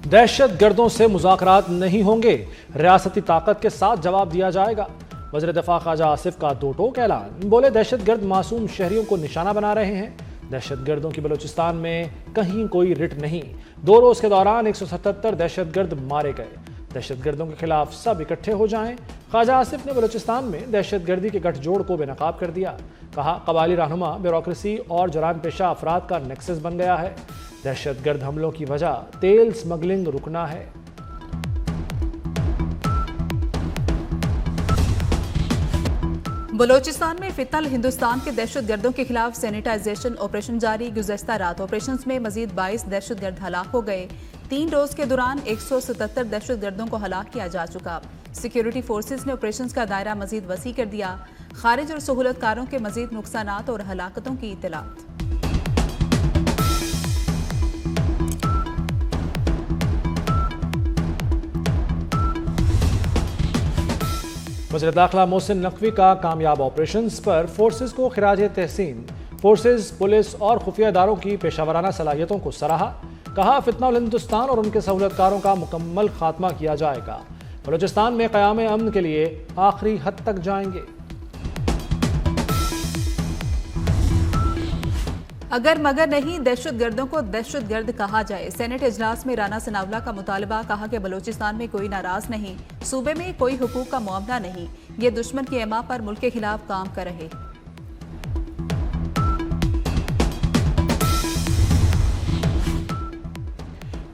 दहशत गर्दों से मुज़ाकरात नहीं होंगे, रियासती ताकत के साथ जवाब दिया जाएगा। वज़ीर दिफा ख्वाजा आसिफ का दो टोक ऐलान। बोले दहशत गर्द मासूम शहरियों को निशाना बना रहे हैं। दहशत गर्दों की बलूचिस्तान में कहीं कोई रिट नहीं। 2 रोज के दौरान 177 दहशत गर्द मारे गए। दहशत गर्दों के खिलाफ सब इकट्ठे हो जाएं। ख्वाजा आसिफ ने बलूचिस्तान में दहशत गर्दी के गठजोड़ को बेनकाब कर दिया। कहा कबायली रहनुमा ब्यूरोक्रेसी और जराइम पेशा अफराद का नेक्सस बन गया है। दहशत गर्द हमलों की वजह तेल स्मगलिंग रुकना है। बलोचिस्तान में फितनल हिंदुस्तान के दहशत गर्दों के खिलाफ सैनिटाइजेशन ऑपरेशन जारी। गुज़श्ता रात ऑपरेशन में मजीद 22 दहशत गर्द हलाक हो गए। 3 रोज के दौरान 177 दहशत गर्दों को हलाक किया जा चुका। सिक्योरिटी फोर्सेस ने ऑपरेशन का दायरा मजीद वसी कर दिया। खारिज और सहूलतकारों के मजीद नुकसानात और हलाकतों की इत्तलात। वज़ीर दाखिला मोहसिन नकवी का कामयाब ऑपरेशंस पर फोर्सेस को खिराज तहसीन। फोर्सेस, पुलिस और खुफिया इदारों की पेशावराना सलाहियतों को सराहा। कहा फितनल हिंदुस्तान और उनके सहूलतकारों का मुकम्मल खात्मा किया जाएगा। बलूचिस्तान में क़याम अमन के लिए आखिरी हद तक जाएंगे। अगर मगर नहीं, दहशत गर्दों को दहशत गर्द कहा जाए। सेनेट इजलास में राना सनावला का मुतालबा। कहा कि बलूचिस्तान में कोई नाराज नहीं, सूबे में कोई हुकूक का मामला नहीं, ये दुश्मन की एमा पर मुल्क के खिलाफ काम कर रहे।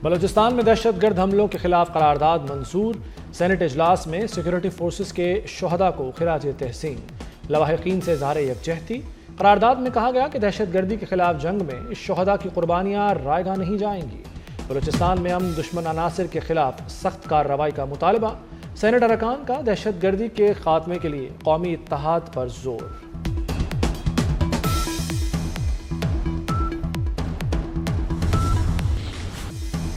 बलूचिस्तान में दहशत गर्द हमलों के खिलाफ करारदाद मंजूर। सेनेट इजलास में सिक्योरिटी फोर्सेस के शोहदा को खिराज तहसीन। लवाहिकीन से इज़हार यकजहती। करारदाद में कहा गया कि दहशत गर्दी के खिलाफ जंग में शोहदा की कुर्बानियाँ रायगा नहीं जाएंगी। बलूचिस्तान में अमन दुश्मन अनासिर के खिलाफ सख्त कार्रवाई का मुतालबा। सेनेट अरकान का दहशत गर्दी के खात्मे के लिए कौमी इत्तेहाद पर जोर।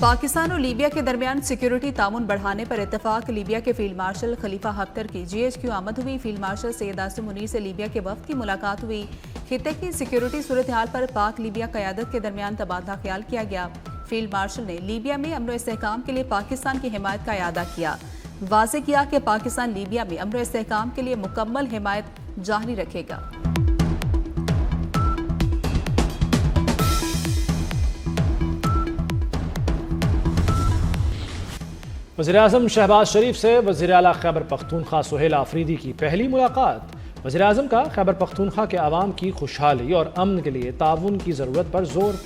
पाकिस्तान और लीबिया के दरमियान सिक्योरिटी ताउन बढ़ाने पर इत्तेफाक। लीबिया के फील्ड मार्शल खलीफा हफ्तर की GHQ आमद हुई। फील्ड मार्शल सैयद आसिम मुनीर से लीबिया के वफ्द की मुलाकात हुई। खित्ते की सिक्योरिटी सूरत हाल पर पाक लीबिया क़यादत के दरमियान तबादला ख्याल किया गया। फील्ड मार्शल ने लीबिया में अमन इस्तेहकाम के लिए पाकिस्तान की हिमायत का इआदा किया। वाज़ेह किया कि पाकिस्तान लीबिया में अमन इस्तेहकाम के लिए मुकम्मल हिमायत जारी रखेगा। वज़ीर-ए-आज़म शहबाज शरीफ से वज़ीर आला खैबर पख्तूनख्वा सुहेल आफरीदी की पहली मुलाकात। वज़ीर-ए-आज़म का खैबर पख्तूनख्वा के अवाम की खुशहाली और अमन के लिए ताउन की ज़रूरत पर जोर।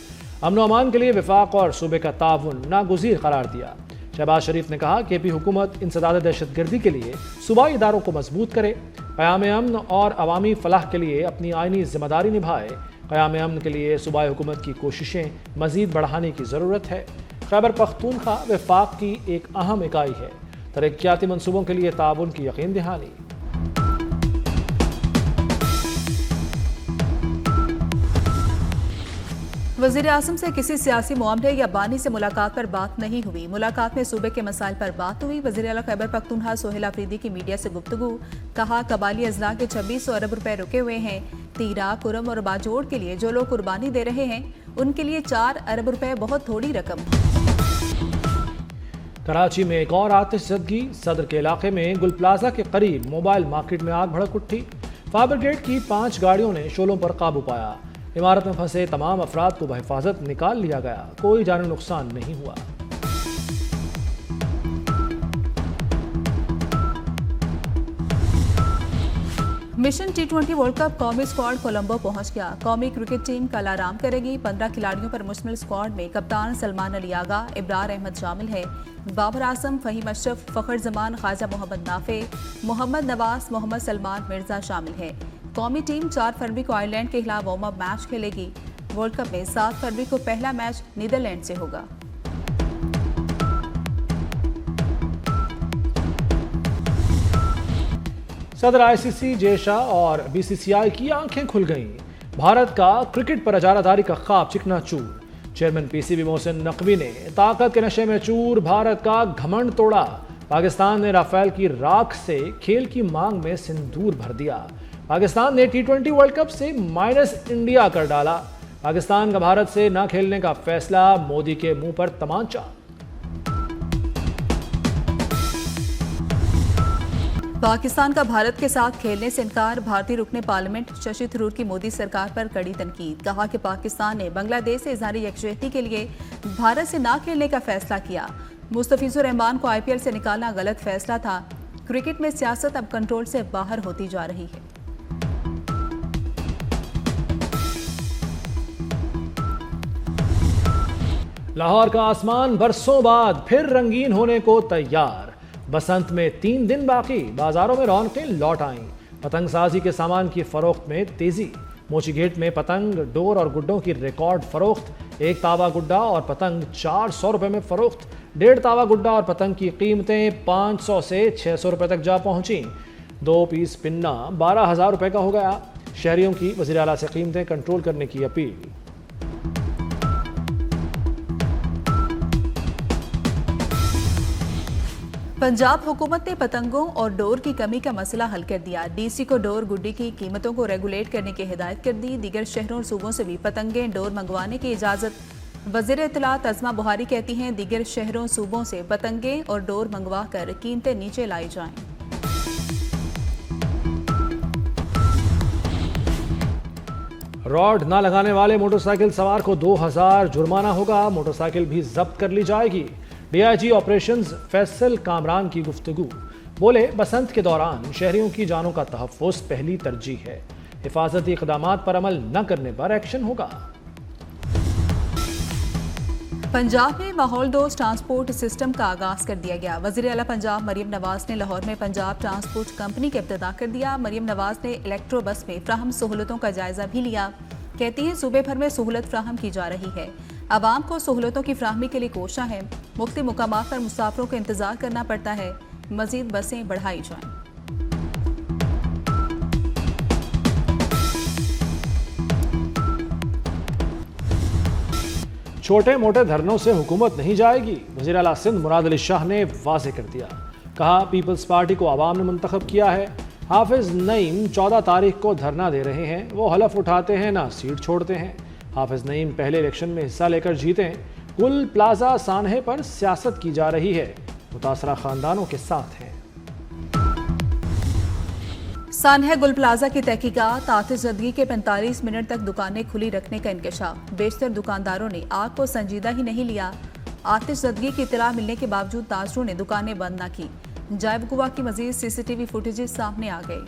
अमन व अमान के लिए वफाक और सूबे का ताउन नागुज़ीर करार दिया। शहबाज शरीफ ने कहा कि KP हुकूमत इंसदाद दहशत गर्दी के लिए सूबाई इदारों को मजबूत करे, क़याम अमन और अवामी फलाह के लिए अपनी आइनी जिम्मेदारी निभाए। क़याम अमन के लिए सूबाई हुकूमत की कोशिशें मज़ीद बढ़ाने की ज़रूरत है। खैबर पख्तूनख्वा वफाक की एक अहम इकाई है। तरक्याती मनसूबों के लिए ताउन की यकीन दहानी। वज़ीर आज़म से किसी सियासी मामले या बानी से मुलाकात पर बात नहीं हुई। मुलाकात में सूबे के मसाइल पर बात हुई। वज़ीर आला खैबर पख्तूनख्वा सुहेल आफरीदी की मीडिया से गुफ्तगू। कहा कबायली अजला के 2600 अरब रुपए रुके हुए हैं। तीरा, कुरम और बाजोड़ के लिए जो लोग कुर्बानी दे रहे हैं उनके लिए 4 अरब रुपए बहुत थोड़ी रकम। कराची में एक और आतिशज़दगी। सदर के इलाके में गुल प्लाजा के करीब मोबाइल मार्केट में आग भड़क उठी। फायर ब्रिगेड की 5 गाड़ियों ने शोलों पर काबू पाया। इमारत में फंसे तमाम अफराद को बहिफाजत निकाल लिया गया। कोई जानी नुकसान नहीं हुआ। मिशन T20 वर्ल्ड कप कौमी स्क्वाड कोलंबो पहुंच गया। कौमी क्रिकेट टीम कल आराम करेगी। 15 खिलाड़ियों पर मुश्तमिल स्क्वाड में कप्तान सलमान अली आगा, इब्रार अहमद शामिल है। बाबर आजम, फहीम अशरफ, फखर जमान, ख्वाजा मोहम्मद नाफे, मोहम्मद नवाज, मोहम्मद सलमान मिर्जा शामिल है। कौमी टीम 4 फरवरी को आयरलैंड के खिलाफ वार्म अप मैच खेलेगी। वर्ल्ड कप में 7 फरवरी को पहला मैच नीदरलैंड से होगा। सदर ICC जेशा और BCCI की आंखें खुल गईं। भारत का क्रिकेट पर इजारादारी का ख्वाब चिकनाचूर। चेयरमैन PCB मोहसिन नकवी ने ताकत के नशे में चूर भारत का घमंड तोड़ा। पाकिस्तान ने राफेल की राख से खेल की मांग में सिंदूर भर दिया। पाकिस्तान ने T20 वर्ल्ड कप से माइनस इंडिया कर डाला। पाकिस्तान का भारत से न खेलने का फैसला, मोदी के मुंह पर तमाचा। पाकिस्तान का भारत के साथ खेलने से इनकार, भारतीय रुकने पार्लियामेंट शशि थरूर की मोदी सरकार पर कड़ी तनकीद। कहा कि पाकिस्तान ने बांग्लादेश से इजहारी यकजहती के लिए भारत से ना खेलने का फैसला किया। मुस्तफिजुर रहमान को IPL से निकालना गलत फैसला था। क्रिकेट में सियासत अब कंट्रोल से बाहर होती जा रही है। लाहौर का आसमान बरसों बाद फिर रंगीन होने को तैयार। बसंत में 3 दिन बाकी, बाजारों में रौनकें लौट आईं। पतंगसाजी के सामान की फरोख्त में तेजी। मोची गेट में पतंग, डोर और गुड्डों की रिकॉर्ड फरोख्त। 1 तावा गुड्डा और पतंग 400 रुपए में फरोख्त। 1.5 तावा गुड्डा और पतंग की कीमतें 500 से 600 रुपए तक जा पहुंची। 2 पीस पिन्ना 12,000 रुपए का हो गया। शहरियों की वज़ीर आला से कीमतें कंट्रोल करने की अपील। पंजाब हुकूमत ने पतंगों और डोर की कमी का मसला हल कर दिया। DC को डोर गुड्डी की कीमतों को रेगुलेट करने की हिदायत कर दी। दीगर शहरों और सूबों से भी पतंगें डोर मंगवाने की इजाज़त। वज़ीर इत्तलात अज़मा बुहारी कहती हैं, दीगर शहरों सूबों से पतंगें और डोर मंगवा कर कीमतें नीचे लाई जाएं। रॉड न लगाने वाले मोटरसाइकिल सवार को 2,000 जुर्माना होगा। मोटरसाइकिल भी जब्त कर ली जाएगी। DIG ऑपरेशंस फैसल कामरान की गुफ्तगू। बोले, बसंत के दौरान शहरियों की जानों का तहफ़्फ़ुज़ पहली तरजीह है। हिफाजती इक़दामात पर अमल न करने पर एक्शन होगा। पंजाब में माहौल दोस्त ट्रांसपोर्ट सिस्टम का आगाज कर दिया गया। वज़ीर आला पंजाब मरियम नवाज ने लाहौर में पंजाब ट्रांसपोर्ट कंपनी का इब्तिदा कर दिया। मरियम नवाज ने इलेक्ट्रो बस में फ्राहम सहूलतों का जायजा भी लिया। कहती हैं, सूबे भर में सहूलत फ्राहम की जा रही है। आवाम को सहूलतों की फ्राहमी के लिए कोशिश है। मुख्तलिफ मुकामात पर मुसाफिरों को इंतजार करना पड़ता है। मजीद बसें बढ़ाई जाएं। छोटे मोटे धरनों से हुकूमत नहीं जाएगी। वज़ीर आला सिंध मुराद अली शाह ने वाज़ेह कर दिया। कहा, पीपल्स पार्टी को आवाम ने मुंतखब किया है। हाफिज नईम 14 तारीख को धरना दे रहे हैं। वो हलफ उठाते हैं ना सीट छोड़ते हैं। हाफिज नईम पहले इलेक्शन में हिस्सा लेकर जीते। गुल प्लाजा सानहे पर सियासत की जा रही है। मुतासरा खानदानों के साथ हैं। सानहे गुल प्लाजा की तहकीकात। आतिशज़दगी के 45 मिनट तक दुकानें खुली रखने का इंकशाफ। बेशतर दुकानदारों ने आग को संजीदा ही नहीं लिया। आतिशज़दगी की इत्तला मिलने के बावजूद ताजरों ने दुकानें बंद न की। जायब गुवा की मजीद CCTV फुटेजेस सामने आ गई।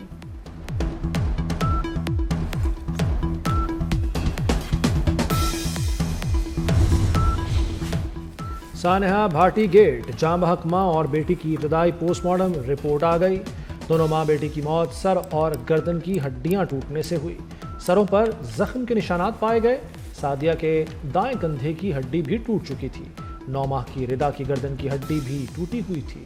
सानहा भाटी गेट, जाम बहक मां और बेटी की इब्तदाई पोस्टमार्टम रिपोर्ट आ गई। दोनों मां बेटी की मौत सर और गर्दन की हड्डियां टूटने से हुई। सरों पर जख्म के निशानात पाए गए। सादिया के दाएं कंधे की हड्डी भी टूट चुकी थी। 9 माह की रिदा की गर्दन की हड्डी भी टूटी हुई थी।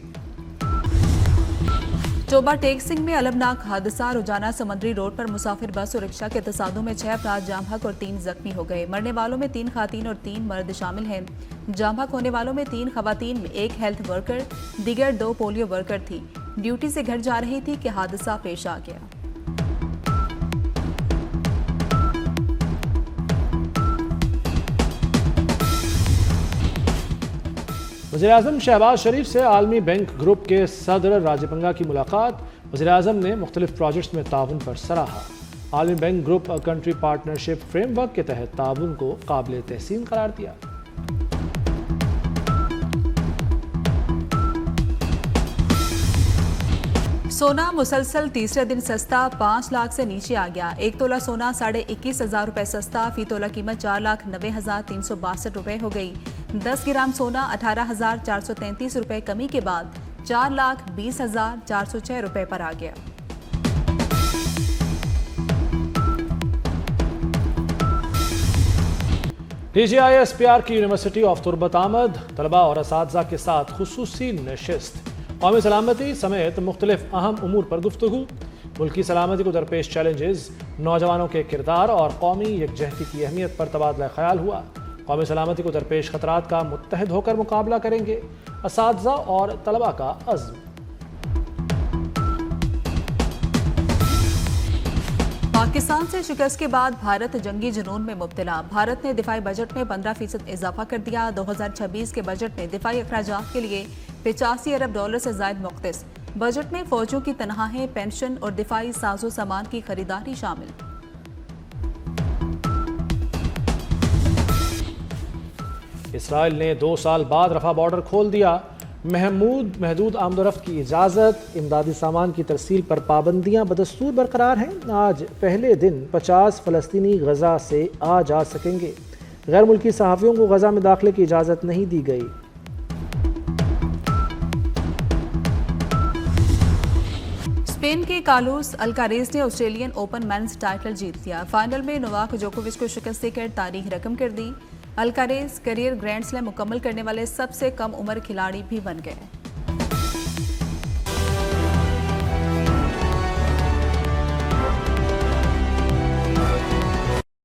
चोबा टेक सिंह में अलमनाक हादसा। रोजाना समंदरी रोड पर मुसाफिर बस और रिक्शा के तसादुम में 6 अफराद जाम बहक और 3 जख्मी हो गए। मरने वालों में 3 खातीन और 3 मर्द शामिल हैं। जाम बहक होने वालों में 3 खवातीन में 1 हेल्थ वर्कर, दीगर 2 पोलियो वर्कर थी। ड्यूटी से घर जा रही थी कि हादसा पेश आ गया। वज़ीर-ए-आज़म शहबाज शरीफ से आलमी बैंक ग्रुप के सदर राजपंगा की मुलाकात। वज़ीर-ए-आज़म ने मुख्तलिफ प्रोजेक्ट्स में ताउन पर सराहा। आलमी bank group country partnership framework के तहत ताउन को काबिल तहसीन करार दिया। सोना मुसलसल तीसरे दिन सस्ता। 5 लाख से नीचे आ गया। 1 तोला सोना 21,500 रुपए सस्ता। फी तोला कीमत 4,90,362 रुपए हो गई। 10 ग्राम सोना 18,433 रुपए कमी के बाद 4,20,406 रुपए पर आ गया। TGISPR की यूनिवर्सिटी ऑफ तुर्बत आमद। तलबा और असातिज़ा के साथ खुसूसी नशिस्त। कौमी सलामती समेत मुख्तलिफ अहम उमूर पर गुफ्तगू। मुल्की सलामती को दरपेश चैलेंजेस, नौजवानों के किरदार और कौमी यकजहती की अहमियत पर तबादला ख्याल हुआ। कौमी सलामती को दरपेश खतरात का मुत्तहिद होकर मुकाबला करेंगे। असातिज़ा और तलबा का अज़्म। पाकिस्तान से शिकस्त के बाद भारत जंगी जुनून में मुब्तला। भारत ने दिफाई बजट में 15% इजाफा कर दिया। 2026 के बजट में दिफाई अखराजात के लिए $85 अरब से ज़ायद मुख्तस। बजट में फौजों की तनख्वाहें, पेंशन और दिफाई साजो सामान की खरीदारी शामिल। इसराइल ने 2 साल बाद रफा बॉर्डर खोल दिया। महदूद आमदोरफ्त की इजाज़त, इमदादी सामान की तरसील पर पाबंदियां बदस्तूर बरकरार हैं। आज पहले दिन 50 फ़लस्तीनी गजा से आ जा सकेंगे। गैर मुल्की सहाफ़ियों को गजा में दाखिले की इजाज़त नहीं दी गई। स्पेन के कार्लोस अल्कारेज ने ऑस्ट्रेलियन ओपन मेंस टाइटल जीत लिया। फाइनल में नोवाक जोकोविच को शिकस्त देकर तारीख रकम कर दी। अल्कारेज करियर ग्रैंड स्लैम मुकम्मल करने वाले सबसे कम उम्र खिलाड़ी भी बन गए।